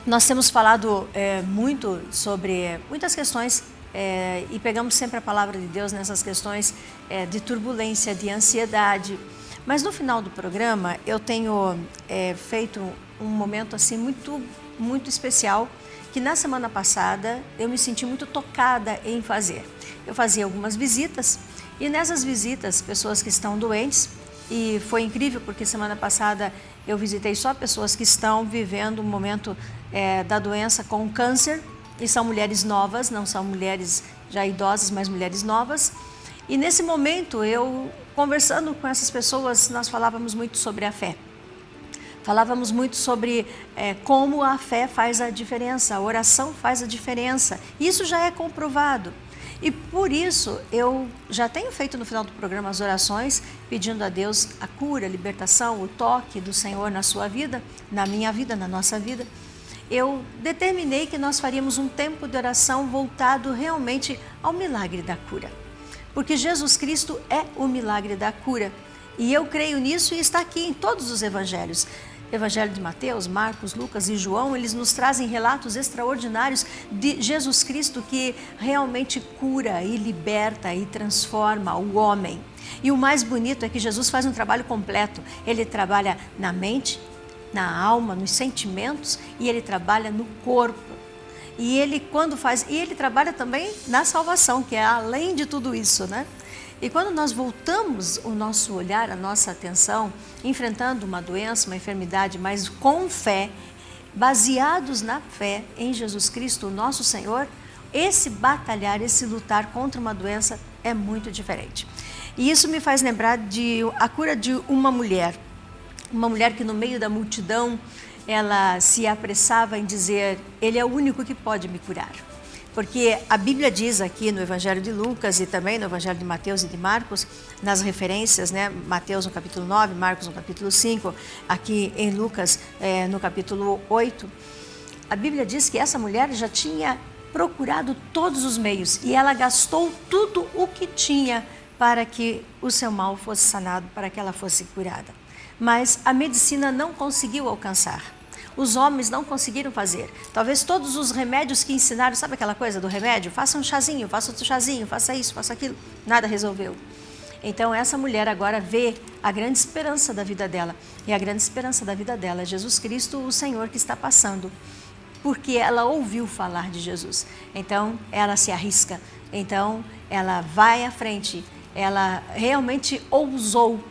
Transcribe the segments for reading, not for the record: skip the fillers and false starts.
Nós temos falado muito sobre muitas questões e pegamos sempre a palavra de Deus nessas questões de turbulência, de ansiedade. Mas no final do programa eu tenho feito um momento assim muito especial, que na semana passada eu me senti muito tocada em fazer. Eu fazia algumas visitas e nessas visitas pessoas que estão doentes, e foi incrível porque semana passada eu visitei só pessoas que estão vivendo um momento da doença com câncer, e são mulheres novas, não são mulheres já idosas, mas mulheres novas. E nesse momento eu, conversando com essas pessoas, nós falávamos muito sobre a fé. Falávamos muito sobre como a fé faz a diferença, a oração faz a diferença. Isso já é comprovado. E por isso eu já tenho feito no final do programa as orações, pedindo a Deus a cura, a libertação, o toque do Senhor na sua vida, na minha vida, na nossa vida. Eu determinei que nós faríamos um tempo de oração voltado realmente ao milagre da cura. Porque Jesus Cristo é o milagre da cura. E eu creio nisso e está aqui em todos os evangelhos. Evangelho de Mateus, Marcos, Lucas e João, eles nos trazem relatos extraordinários de Jesus Cristo que realmente cura e liberta e transforma o homem. E o mais bonito é que Jesus faz um trabalho completo. Ele trabalha na mente, na alma, nos sentimentos, e ele trabalha no corpo. E ele ele trabalha também na salvação, que é além de tudo isso, né? E quando nós voltamos o nosso olhar, a nossa atenção, enfrentando uma doença, uma enfermidade, mas com fé, baseados na fé em Jesus Cristo, o nosso Senhor, esse batalhar, esse lutar contra uma doença é muito diferente. E isso me faz lembrar a cura de uma mulher que no meio da multidão, ela se apressava em dizer: Ele é o único que pode me curar. Porque a Bíblia diz aqui no Evangelho de Lucas e também no Evangelho de Mateus e de Marcos, nas referências, né? Mateus no capítulo 9, Marcos no capítulo 5, aqui em Lucas no capítulo 8, a Bíblia diz que essa mulher já tinha procurado todos os meios e ela gastou tudo o que tinha para que o seu mal fosse sanado, para que ela fosse curada. Mas a medicina não conseguiu alcançar. Os homens não conseguiram fazer. Talvez todos os remédios que ensinaram, sabe aquela coisa do remédio? Faça um chazinho, faça outro chazinho, faça isso, faça aquilo. Nada resolveu. Então essa mulher agora vê a grande esperança da vida dela. E a grande esperança da vida dela é Jesus Cristo, o Senhor que está passando. Porque ela ouviu falar de Jesus. Então ela se arrisca. Então ela vai à frente. Ela realmente ousou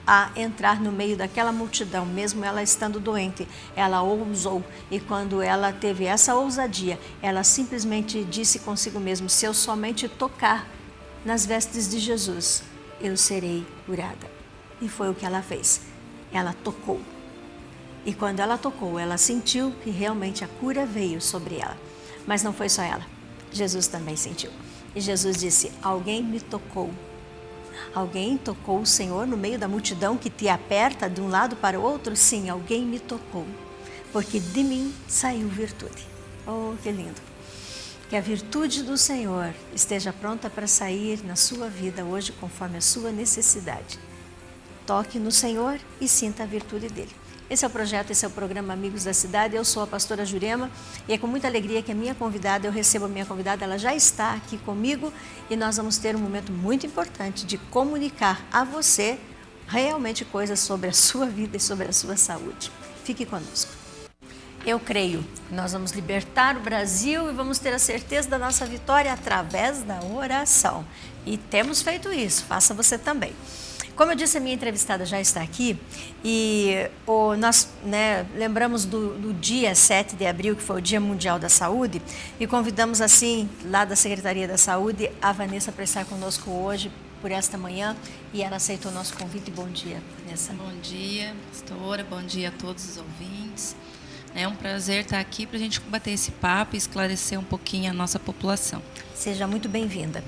a entrar no meio daquela multidão, mesmo ela estando doente, ela ousou. E quando ela teve essa ousadia, ela simplesmente disse consigo mesma: se eu somente tocar nas vestes de Jesus, eu serei curada. E foi o que ela fez. Ela tocou. E quando ela tocou, ela sentiu que realmente a cura veio sobre ela. Mas não foi só ela. Jesus também sentiu. E Jesus disse: alguém me tocou. Alguém tocou o Senhor no meio da multidão que te aperta de um lado para o outro? Sim, alguém me tocou, porque de mim saiu virtude. Oh, que lindo! Que a virtude do Senhor esteja pronta para sair na sua vida hoje, conforme a sua necessidade. Toque no Senhor e sinta a virtude dele. Esse é o projeto, esse é o programa Amigos da Cidade. Eu sou a pastora Jurema e é com muita alegria que eu recebo a minha convidada, ela já está aqui comigo e nós vamos ter um momento muito importante de comunicar a você realmente coisas sobre a sua vida e sobre a sua saúde. Fique conosco. Eu creio que nós vamos libertar o Brasil e vamos ter a certeza da nossa vitória através da oração. E temos feito isso, faça você também. Como eu disse, a minha entrevistada já está aqui e nós lembramos do dia 7 de abril, que foi o Dia Mundial da Saúde, e convidamos assim, lá da Secretaria da Saúde, a Vanessa para estar conosco hoje, por esta manhã, e ela aceitou o nosso convite. Bom dia, Vanessa. Bom dia, pastora, bom dia a todos os ouvintes. É um prazer estar aqui para a gente bater esse papo e esclarecer um pouquinho a nossa população. Seja muito bem-vinda.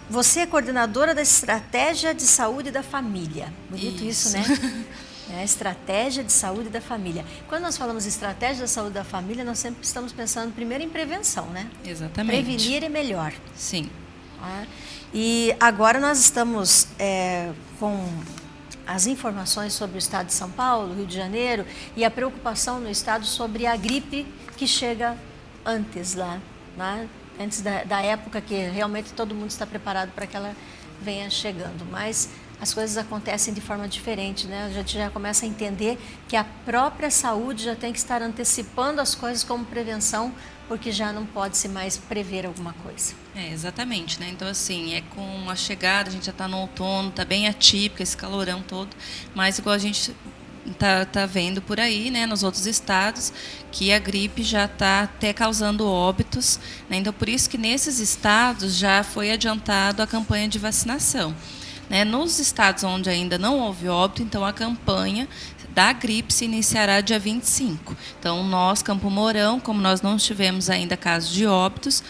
Você é coordenadora da Estratégia de Saúde da Família. Bonito isso, né? Estratégia de Saúde da Família. Quando nós falamos Estratégia da Saúde da Família, nós sempre estamos pensando primeiro em prevenção, né? Exatamente. Prevenir é melhor. Sim. E agora nós estamos com as informações sobre o estado de São Paulo, Rio de Janeiro, e a preocupação no estado sobre a gripe que chega antes lá, né? Antes da época que realmente todo mundo está preparado para que ela venha chegando. Mas as coisas acontecem de forma diferente, né? A gente já começa a entender que a própria saúde já tem que estar antecipando as coisas como prevenção, porque já não pode-se mais prever alguma coisa. Exatamente, né? Então, assim, com a chegada, a gente já está no outono, está bem atípico esse calorão todo, mas igual a gente tá vendo por aí, né, nos outros estados, que a gripe já está até causando óbitos, né? Então, por isso que nesses estados já foi adiantado a campanha de vacinação. Né? Nos estados onde ainda não houve óbito, então a campanha da gripe se iniciará dia 25. Então, nós, Campo Mourão, como nós não tivemos ainda casos de óbitos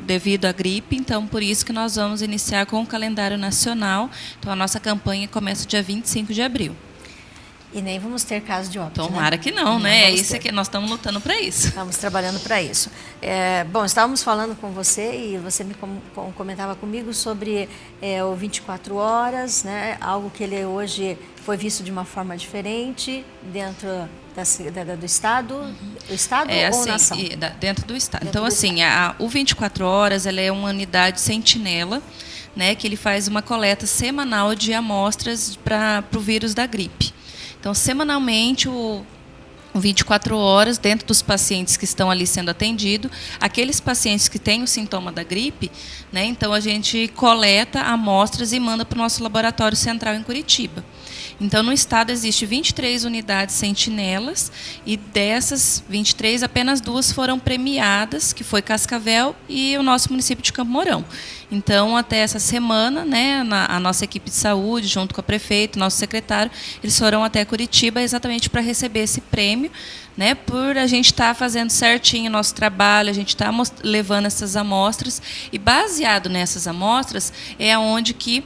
devido à gripe, então por isso que nós vamos iniciar com o calendário nacional. Então, a nossa campanha começa dia 25 de abril. E nem vamos ter caso de óbito. Tomara, né? Que não, né? É isso que nós estamos lutando para isso. Estamos trabalhando para isso. Bom, estávamos falando com você e você me comentava comigo sobre o 24 horas, né? Algo que ele hoje foi visto de uma forma diferente dentro do Estado, do Estado ou assim, nação? Dentro do Estado. Dentro então, do assim, Estado. O 24 horas ela é uma unidade sentinela, né? Que ele faz uma coleta semanal de amostras para o vírus da gripe. Então, semanalmente, o 24 horas, dentro dos pacientes que estão ali sendo atendidos, aqueles pacientes que têm o sintoma da gripe, né, então a gente coleta amostras e manda para o nosso laboratório central em Curitiba. Então, no estado, existe 23 unidades sentinelas e dessas 23, apenas 2 foram premiadas, que foi Cascavel e o nosso município de Campo Mourão. Então, até essa semana, né, a nossa equipe de saúde, junto com a prefeita, nosso secretário, eles foram até Curitiba exatamente para receber esse prêmio, né, por a gente estar fazendo certinho o nosso trabalho, a gente está levando essas amostras, e baseado nessas amostras é onde que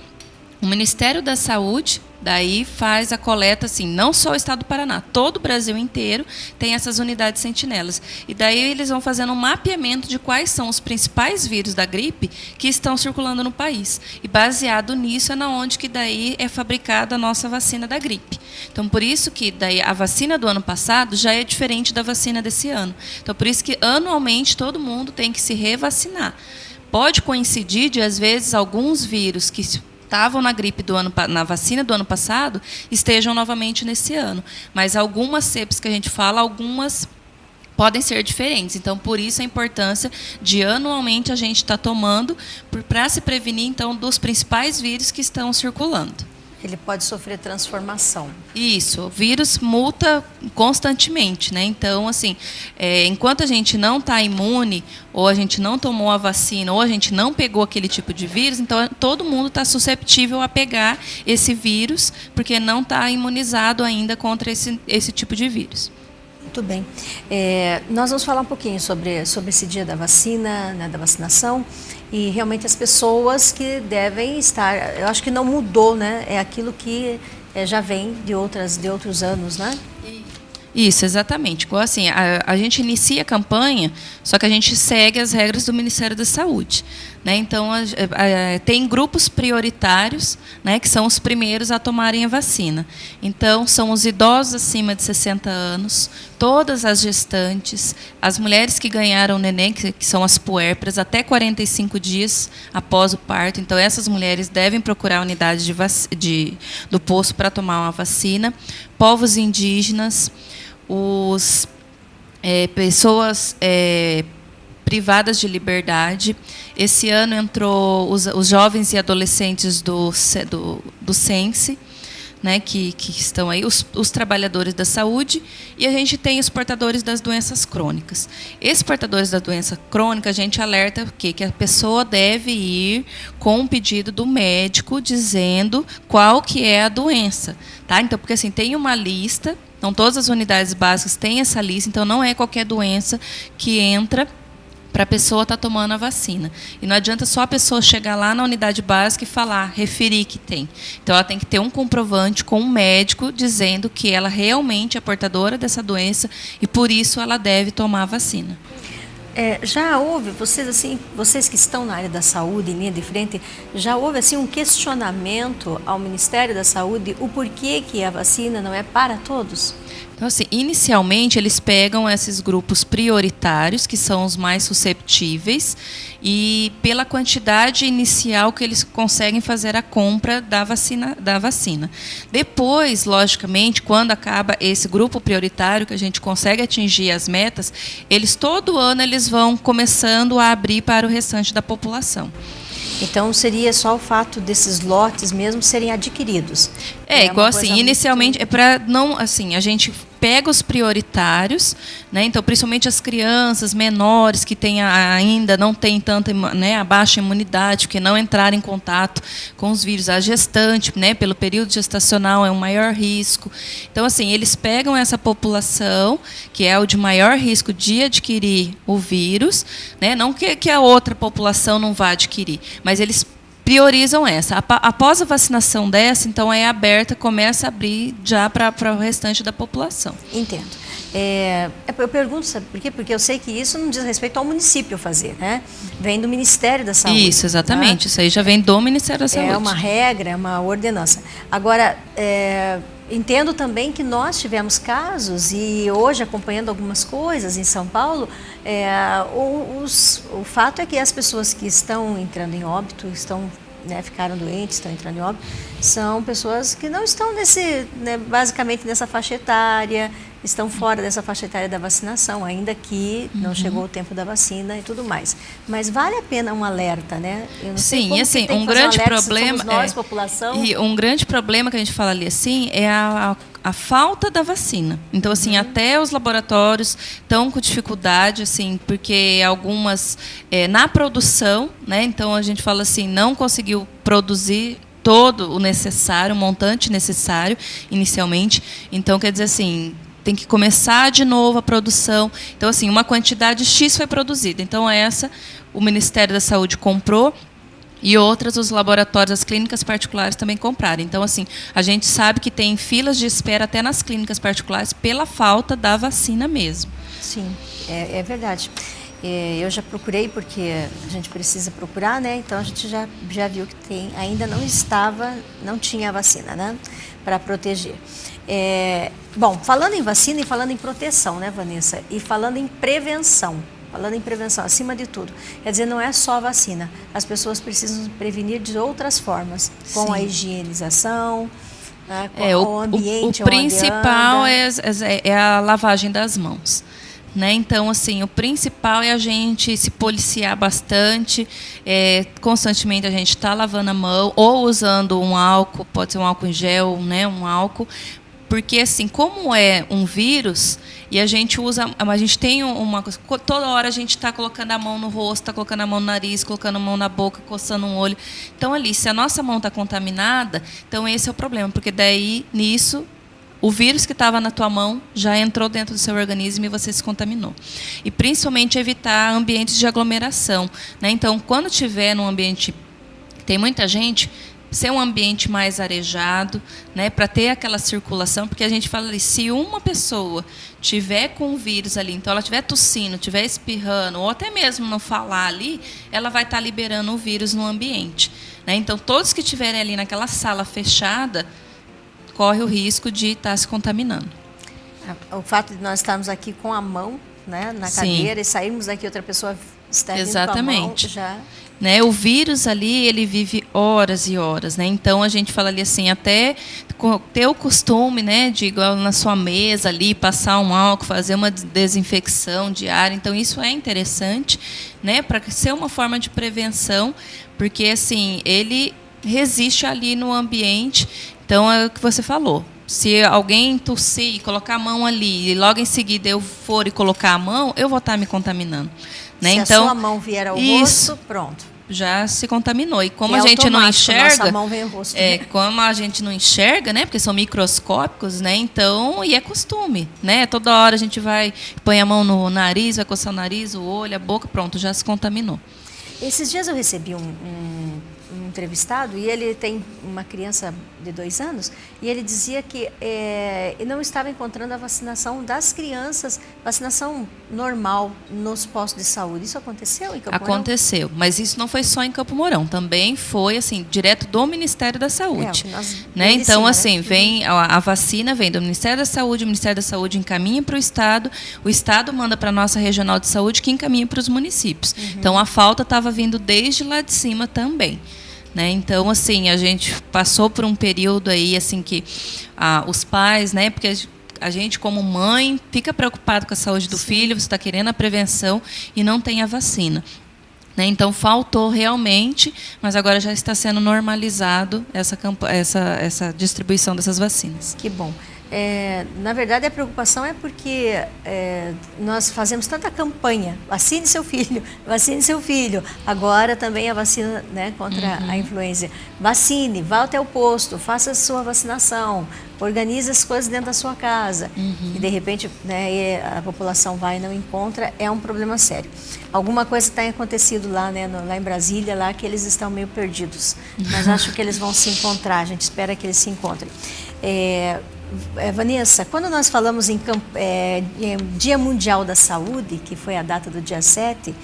o Ministério da Saúde daí faz a coleta, assim, não só o estado do Paraná, todo o Brasil inteiro tem essas unidades sentinelas. E daí eles vão fazendo um mapeamento de quais são os principais vírus da gripe que estão circulando no país. E baseado nisso é na onde que daí é fabricada a nossa vacina da gripe. Então, por isso que daí a vacina do ano passado já é diferente da vacina desse ano. Então, por isso que anualmente todo mundo tem que se revacinar. Pode coincidir de, às vezes, alguns vírus que estavam na gripe na vacina do ano passado, estejam novamente nesse ano. Mas algumas cepas que a gente fala, algumas podem ser diferentes. Então, por isso a importância de anualmente a gente estar tomando para se prevenir, então, dos principais vírus que estão circulando. Ele pode sofrer transformação. Isso, o vírus muta constantemente, né? Então, assim, enquanto a gente não está imune, ou a gente não tomou a vacina, ou a gente não pegou aquele tipo de vírus, então todo mundo está susceptível a pegar esse vírus, porque não está imunizado ainda contra esse tipo de vírus. Muito bem. Nós vamos falar um pouquinho sobre esse dia da vacina, né, da vacinação, e realmente as pessoas que devem estar, eu acho que não mudou, né? É aquilo que já vem de outros anos, né? Isso, exatamente. Igual assim, a gente inicia a campanha, só que a gente segue as regras do Ministério da Saúde, né? Então, tem grupos prioritários, né, que são os primeiros a tomarem a vacina. Então, são os idosos acima de 60 anos, todas as gestantes, as mulheres que ganharam neném, que são as puérperas, até 45 dias após o parto. Então, essas mulheres devem procurar a unidade do posto para tomar uma vacina. Povos indígenas, pessoas privadas de liberdade. Esse ano entrou os jovens e adolescentes do Sense, né, que estão aí, os trabalhadores da saúde, e a gente tem os portadores das doenças crônicas. Esses portadores da doença crônica, a gente alerta que a pessoa deve ir com um pedido do médico dizendo qual que é a doença. Tá? Então, porque assim, tem uma lista, então todas as unidades básicas têm essa lista, então não é qualquer doença que entra para a pessoa estar tomando a vacina. E não adianta só a pessoa chegar lá na unidade básica e falar, referir que tem. Então, ela tem que ter um comprovante com um médico dizendo que ela realmente é portadora dessa doença e, por isso, ela deve tomar a vacina. Já houve, vocês que estão na área da saúde, em linha de frente, já houve assim um questionamento ao Ministério da Saúde o porquê que a vacina não é para todos? Então, assim, inicialmente eles pegam esses grupos prioritários, que são os mais susceptíveis, e pela quantidade inicial que eles conseguem fazer a compra da vacina. Depois, logicamente, quando acaba esse grupo prioritário, que a gente consegue atingir as metas, todo ano eles vão começando a abrir para o restante da população. Então, seria só o fato desses lotes mesmo serem adquiridos. Igual assim, inicialmente, é para não, assim, a gente pega os prioritários, né? Então, principalmente as crianças menores que ainda não têm tanta, né, a baixa imunidade, porque não entraram em contato com os vírus, a gestante, né, pelo período gestacional é um maior risco. Então, assim, eles pegam essa população, que é o de maior risco de adquirir o vírus, né? Não que a outra população não vá adquirir, mas eles priorizam essa. Após a vacinação dessa, então é aberta, começa a abrir já para o restante da população. Entendo. Eu pergunto, sabe por quê? Porque eu sei que isso não diz respeito ao município fazer, né? Vem do Ministério da Saúde. Isso, exatamente. Tá? Isso aí já vem do Ministério da Saúde. É uma regra, é uma ordenança. Agora, entendo também que nós tivemos casos, e hoje acompanhando algumas coisas em São Paulo, o fato é que as pessoas que estão entrando em óbito, ficaram doentes, estão entrando em óbito, são pessoas que não estão basicamente nessa faixa etária, estão fora dessa faixa etária da vacinação, ainda que não chegou o tempo da vacina e tudo mais. Mas vale a pena um alerta, né? Eu não sei como assim, um grande problema nós, população. E um grande problema que a gente fala ali assim é a falta da vacina. Então, assim, até os laboratórios estão com dificuldade, assim, porque algumas na produção, né? Então a gente fala assim, não conseguiu produzir todo o necessário, o montante necessário inicialmente. Então, quer dizer assim, tem que começar de novo a produção. Então, assim, uma quantidade X foi produzida. Então, essa o Ministério da Saúde comprou e outras os laboratórios, as clínicas particulares também compraram. Então, assim, a gente sabe que tem filas de espera até nas clínicas particulares pela falta da vacina mesmo. Sim, é verdade. Eu já procurei, porque a gente precisa procurar, né? Então a gente já viu que ainda não tinha a vacina, né? Para proteger. Bom, falando em vacina e falando em proteção, né, Vanessa? E falando em prevenção, acima de tudo. Quer dizer, não é só a vacina. As pessoas precisam prevenir de outras formas, com Sim. a higienização, né, com o ambiente. O principal é a lavagem das mãos. Né? Então, assim, o principal é a gente se policiar bastante, constantemente a gente está lavando a mão, ou usando um álcool, pode ser um álcool em gel, né? Um álcool, porque, assim, como é um vírus, e a gente tem uma coisa, toda hora a gente está colocando a mão no rosto, está colocando a mão no nariz, colocando a mão na boca, coçando um olho. Então, ali, se a nossa mão está contaminada, então esse é o problema, porque daí, nisso, o vírus que estava na tua mão já entrou dentro do seu organismo e você se contaminou. E principalmente evitar ambientes de aglomeração, né? Então, quando tiver num ambiente que tem muita gente, ser um ambiente mais arejado, né? Para ter aquela circulação, porque a gente fala ali, se uma pessoa tiver com o vírus ali, então ela estiver tossindo, estiver espirrando, ou até mesmo não falar ali, ela vai estar liberando o vírus no ambiente, né? Então, todos que estiverem ali naquela sala fechada, corre o risco de estar se contaminando. O fato de nós estarmos aqui com a mão, né, na cadeira, e sairmos daqui, outra pessoa está vindo com a mão, já... Né, o vírus ali, ele vive horas e horas, né? Então a gente fala ali assim, até ter o costume, né, de igual na sua mesa ali, passar um álcool, fazer uma desinfecção diária. Então isso é interessante, né, para ser uma forma de prevenção, porque assim, ele resiste ali no ambiente. Então é o que você falou. Se alguém tossir e colocar a mão ali, e logo em seguida eu for e colocar a mão, eu vou estar me contaminando. Né? Se então, a sua mão vier ao rosto, pronto. Já se contaminou. E como a gente não enxerga, nossa mão vem ao rosto, como a gente não enxerga, né? Porque são microscópicos, né? Então, e é costume, né? Toda hora a gente põe a mão no nariz, vai coçar o nariz, o olho, a boca, pronto, já se contaminou. Esses dias eu recebi um entrevistado e ele tem uma criança de 2 anos e ele dizia que não estava encontrando a vacinação das crianças, vacinação normal nos postos de saúde. Isso aconteceu em Campo Mourão? Aconteceu, mas isso não foi só em Campo Mourão, também foi assim direto do Ministério da Saúde, né? Então assim vem a vacina vem do Ministério da Saúde, o Ministério da Saúde encaminha para o Estado manda para a nossa regional de saúde que encaminha para os municípios. Então a falta estava vindo desde lá de cima também. Né? Então, assim, a gente passou por um período aí, assim, que os pais, né? Porque a gente, como mãe, fica preocupado com a saúde do filho, você está querendo a prevenção e não tem a vacina. Né? Então, faltou realmente, mas agora já está sendo normalizado essa distribuição dessas vacinas. Que bom. Na verdade, a preocupação é porque nós fazemos tanta campanha, vacine seu filho, agora também a vacina, né, contra a influenza. Vacine, vá até o posto, faça a sua vacinação, organize as coisas dentro da sua casa. E de repente, né, a população vai e não encontra, é um problema sério. Alguma coisa tem acontecido lá, né, lá em Brasília, lá que eles estão meio perdidos, mas acho que eles vão se encontrar, a gente espera que eles se encontrem. Vanessa, quando nós falamos em Dia Mundial da Saúde, que foi a data do dia 7,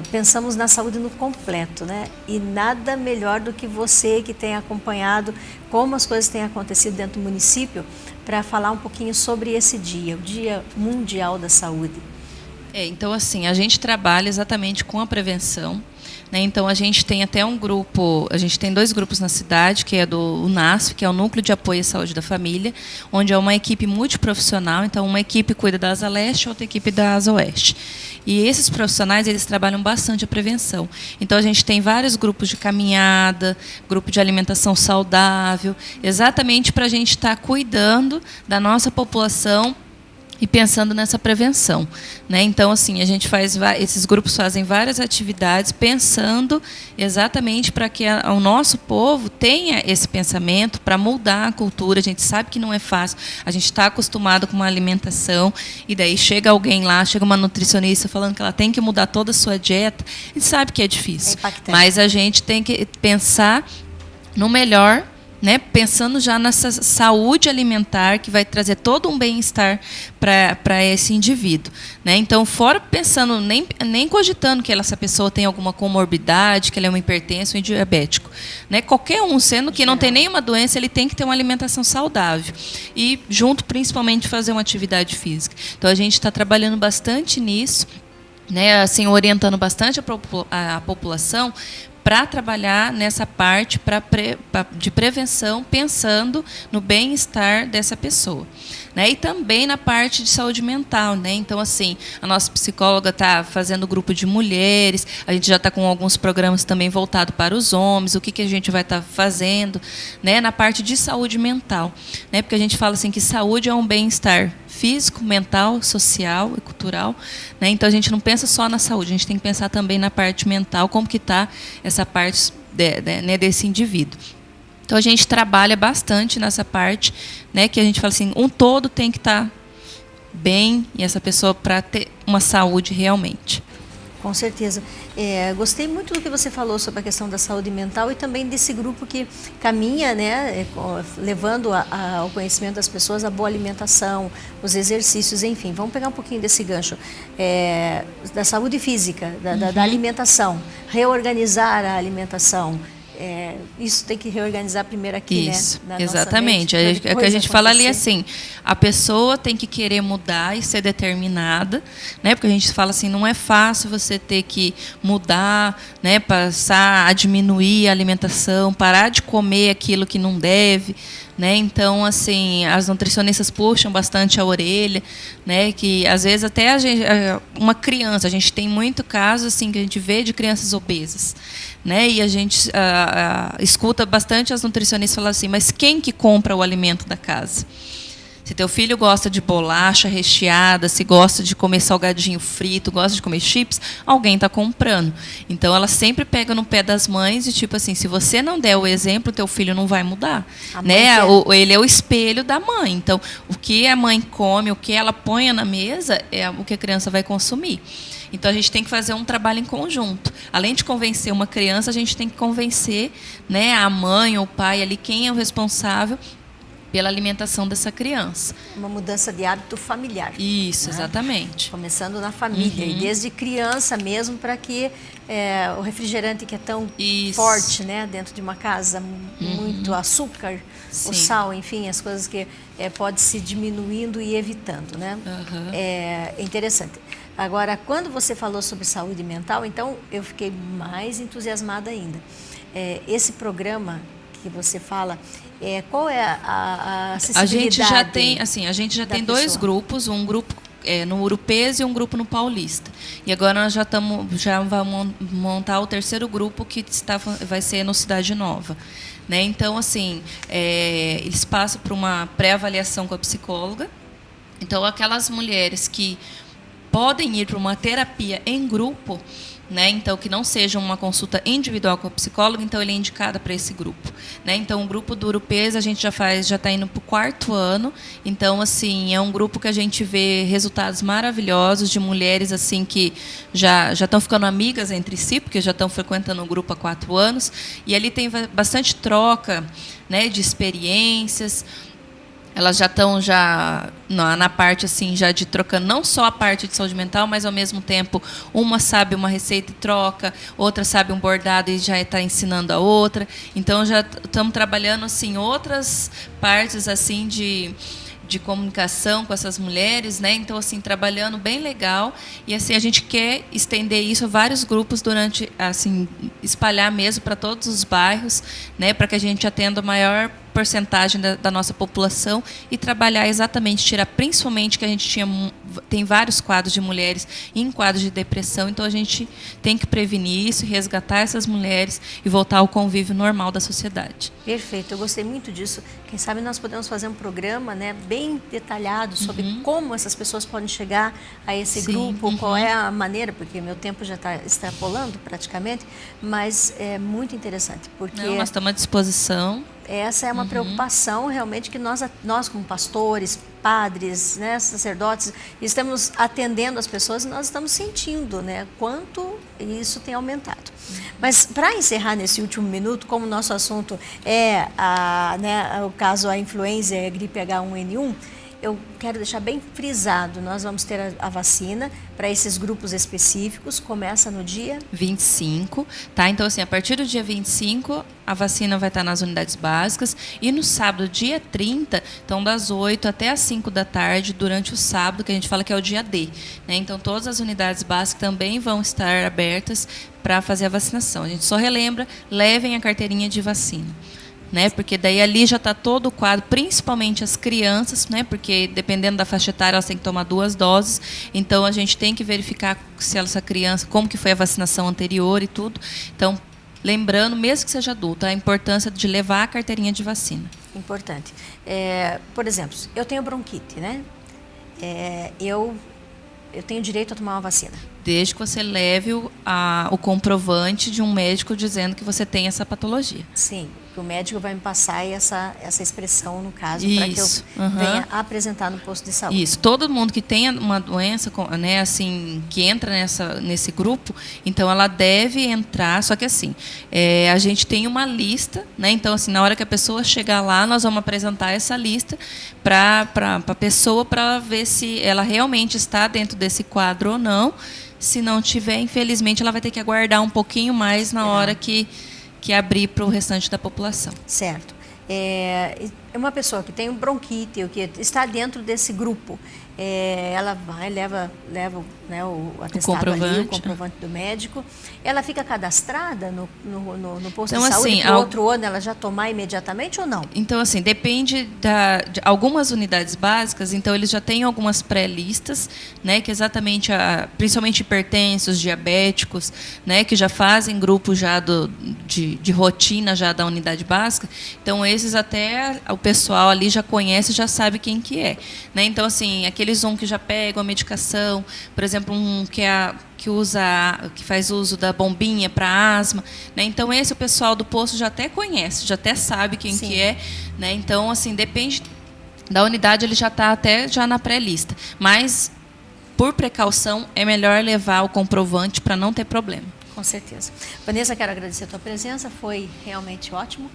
pensamos na saúde no completo, né? E nada melhor do que você que tem acompanhado como as coisas têm acontecido dentro do município para falar um pouquinho sobre esse dia, o Dia Mundial da Saúde. Então, assim, a gente trabalha exatamente com a prevenção. Né? Então, a gente tem até um grupo, a gente tem 2 grupos na cidade, que é do UNASF, que é o Núcleo de Apoio à Saúde da Família, onde é uma equipe multiprofissional, então uma equipe cuida da Asa Leste, outra equipe da Asa Oeste. E esses profissionais, eles trabalham bastante a prevenção. Então, a gente tem vários grupos de caminhada, grupo de alimentação saudável, exatamente para a gente estar cuidando da nossa população e pensando nessa prevenção, né? Então, assim, a gente esses grupos fazem várias atividades pensando exatamente para que o nosso povo tenha esse pensamento para mudar a cultura. A gente sabe que não é fácil, a gente está acostumado com uma alimentação e daí chega alguém lá, chega uma nutricionista falando que ela tem que mudar toda a sua dieta. A gente sabe que é difícil, mas a gente tem que pensar no melhor, né, pensando já nessa saúde alimentar que vai trazer todo um bem-estar para esse indivíduo. Né? Então, fora pensando, nem cogitando que essa pessoa tem alguma comorbidade, que ele é um hipertenso ou um diabético. Né? Qualquer um, sendo que não tem nenhuma doença, ele tem que ter uma alimentação saudável. E, junto, principalmente, fazer uma atividade física. Então, a gente está trabalhando bastante nisso, né, assim, orientando bastante a população para trabalhar nessa parte de prevenção, pensando no bem-estar dessa pessoa. Né? E também na parte de saúde mental. Né? Então, assim, a nossa psicóloga está fazendo grupo de mulheres, a gente já está com alguns programas também voltados para os homens, o que a gente vai estar fazendo, né? Na parte de saúde mental. Né? Porque a gente fala assim que saúde é um bem-estar físico, mental, social e cultural. Né? Então, a gente não pensa só na saúde, a gente tem que pensar também na parte mental, como que está essa parte né, desse indivíduo. Então, a gente trabalha bastante nessa parte, né, que a gente fala assim, um todo tem que estar bem, e essa pessoa para ter uma saúde realmente. Com certeza. Gostei muito do que você falou sobre a questão da saúde mental e também desse grupo que caminha, né, levando ao conhecimento das pessoas a boa alimentação, os exercícios, enfim. Vamos pegar um pouquinho desse gancho da saúde física, da alimentação, reorganizar a alimentação. Isso tem que reorganizar primeiro aqui, isso, né? Exatamente. É o que a gente fala ali assim, a pessoa tem que querer mudar e ser determinada, né? Porque a gente fala assim, não é fácil você ter que mudar, né? Passar a diminuir a alimentação, parar de comer aquilo que não deve. Né? Então, assim, as nutricionistas puxam bastante a orelha, né? Que às vezes até uma criança, a gente tem muito caso assim, que a gente vê de crianças obesas. Né? E a gente escuta bastante as nutricionistas falar assim, mas quem que compra o alimento da casa? Se teu filho gosta de bolacha recheada, se gosta de comer salgadinho frito, gosta de comer chips, alguém está comprando. Então, ela sempre pega no pé das mães e, tipo assim, se você não der o exemplo, teu filho não vai mudar. Né? Ele é o espelho da mãe. Então, o que a mãe come, o que ela põe na mesa, é o que a criança vai consumir. Então, a gente tem que fazer um trabalho em conjunto. Além de convencer uma criança, a gente tem que convencer, né, a mãe ou o pai ali, quem é o responsável pela alimentação dessa criança. Uma mudança de hábito familiar. Isso, né? Exatamente. Começando na família, e desde criança mesmo, para que o refrigerante que é tão forte, né, dentro de uma casa, muito açúcar, o sal, enfim, as coisas que pode se diminuindo e evitando, né? É interessante. Agora, quando você falou sobre saúde mental, então eu fiquei mais entusiasmada ainda. Esse programa que você fala, qual é a acessibilidade? A gente já tem dois grupos, um grupo no Urupês e um grupo no Paulista. E agora nós já vamos montar o terceiro grupo que vai ser no Cidade Nova. Né? Então, assim, eles passam por uma pré-avaliação com a psicóloga. Então, aquelas mulheres que podem ir para uma terapia em grupo, né? Então, que não seja uma consulta individual com a psicóloga, então ele é indicado para esse grupo. Né? Então, o grupo do Urupês a gente já está indo para o 4º ano. Então, assim, é um grupo que a gente vê resultados maravilhosos de mulheres assim que já estão ficando amigas entre si, porque já estão frequentando o grupo há 4 anos. E ali tem bastante troca, né, de experiências. Elas já estão na parte assim já de trocando não só a parte de saúde mental, mas ao mesmo tempo uma sabe uma receita e troca, outra sabe um bordado e já está ensinando a outra. Então já estamos trabalhando assim outras partes assim de comunicação com essas mulheres, né? Então, assim, trabalhando bem legal. E, assim, a gente quer estender isso a vários grupos espalhar mesmo para todos os bairros, né? Para que a gente atenda a maior porcentagem da nossa população e trabalhar exatamente, tirar principalmente que a gente tem vários quadros de mulheres em quadros de depressão, então a gente tem que prevenir isso, resgatar essas mulheres e voltar ao convívio normal da sociedade. Perfeito, eu gostei muito disso. Quem sabe nós podemos fazer um programa, né, bem detalhado sobre como essas pessoas podem chegar a esse grupo, qual é a maneira, porque meu tempo já está extrapolando praticamente, mas é muito interessante. Porque nós estamos à disposição. Essa é uma preocupação realmente que nós como pastores, padres, né, sacerdotes, estamos atendendo as pessoas e nós estamos sentindo, né, quanto isso tem aumentado. Mas para encerrar nesse último minuto, como o nosso assunto é o caso a influenza e a gripe H1N1, eu quero deixar bem frisado, nós vamos ter a vacina para esses grupos específicos, começa no dia 25, tá? Então, assim, a partir do dia 25, a vacina vai estar nas unidades básicas e no sábado, dia 30, então das 8 até as 5 da tarde, durante o sábado, que a gente fala que é o dia D, né? Então, todas as unidades básicas também vão estar abertas para fazer a vacinação. A gente só relembra, levem a carteirinha de vacina. Né? Porque daí ali já está todo o quadro, principalmente as crianças, né? Porque dependendo da faixa etária, elas têm que tomar 2 doses. Então, a gente tem que verificar se essa criança, como que foi a vacinação anterior e tudo. Então, lembrando, mesmo que seja adulta, a importância de levar a carteirinha de vacina. Importante. Por exemplo, eu tenho bronquite, né? Eu tenho direito a tomar uma vacina. Desde que você leve o comprovante de um médico dizendo que você tem essa patologia. Sim, que o médico vai me passar essa expressão, no caso, para que eu venha apresentar no posto de saúde. Isso, todo mundo que tenha uma doença, né, assim, que entra nesse grupo, então ela deve entrar, só que assim, a gente tem uma lista, né, então assim, na hora que a pessoa chegar lá, nós vamos apresentar essa lista para a pessoa, para ver se ela realmente está dentro desse quadro ou não. Se não tiver, infelizmente, ela vai ter que aguardar um pouquinho mais na hora que abrir para o restante da população. Certo. Uma pessoa que tem bronquite, ou que está dentro desse grupo, ela vai, leva né, o atestado ali, o comprovante do médico. Ela fica cadastrada no posto então, de saúde, assim, para o outro ano ela já tomar imediatamente ou não? Então, assim, depende de algumas unidades básicas, então eles já têm algumas pré-listas, né, que exatamente, principalmente hipertensos, diabéticos, né, que já fazem grupo já de rotina já da unidade básica, então esses até o pessoal ali já conhece, já sabe quem que é, né? Então, assim, aqueles que já pegam a medicação, por exemplo, que faz uso da bombinha para asma, né? Então esse o pessoal do posto já até conhece, já até sabe quem Sim. que é, né? Então, assim, depende da unidade, ele já está até já na pré-lista, mas por precaução é melhor levar o comprovante para não ter problema. Com certeza. Vanessa, quero agradecer a tua presença, foi realmente ótimo.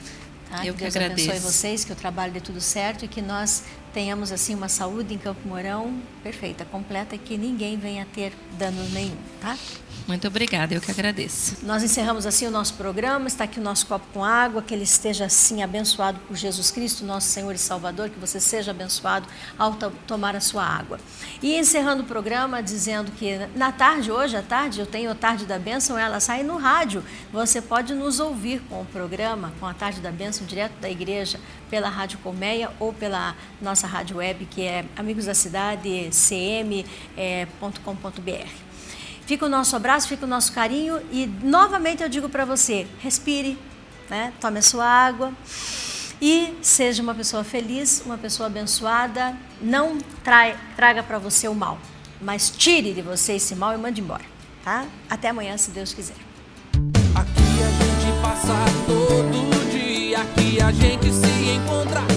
Tá? Eu que Deus agradeço. abençoe vocês, que o trabalho dê tudo certo e que nós tenhamos assim uma saúde em Campo Mourão perfeita, completa e que ninguém venha ter dano nenhum, tá? Muito obrigada, eu que agradeço. Nós encerramos assim o nosso programa, está aqui o nosso copo com água, que ele esteja assim abençoado por Jesus Cristo, nosso Senhor e Salvador, que você seja abençoado ao tomar a sua água. E encerrando o programa, dizendo que na tarde, hoje à tarde, eu tenho a Tarde da Bênção, ela sai no rádio, você pode nos ouvir com o programa, com a Tarde da Bênção, direto da igreja, pela Rádio Colmeia ou pela nossa rádio web, que é Amigos da Cidade, cm.com.br. Fica o nosso abraço, fica o nosso carinho e novamente eu digo para você, respire, né? Tome a sua água e seja uma pessoa feliz, uma pessoa abençoada. Não traga para você o mal, mas tire de você esse mal e mande embora, tá? Até amanhã, se Deus quiser. Aqui a gente passa todo dia, aqui a gente se encontra.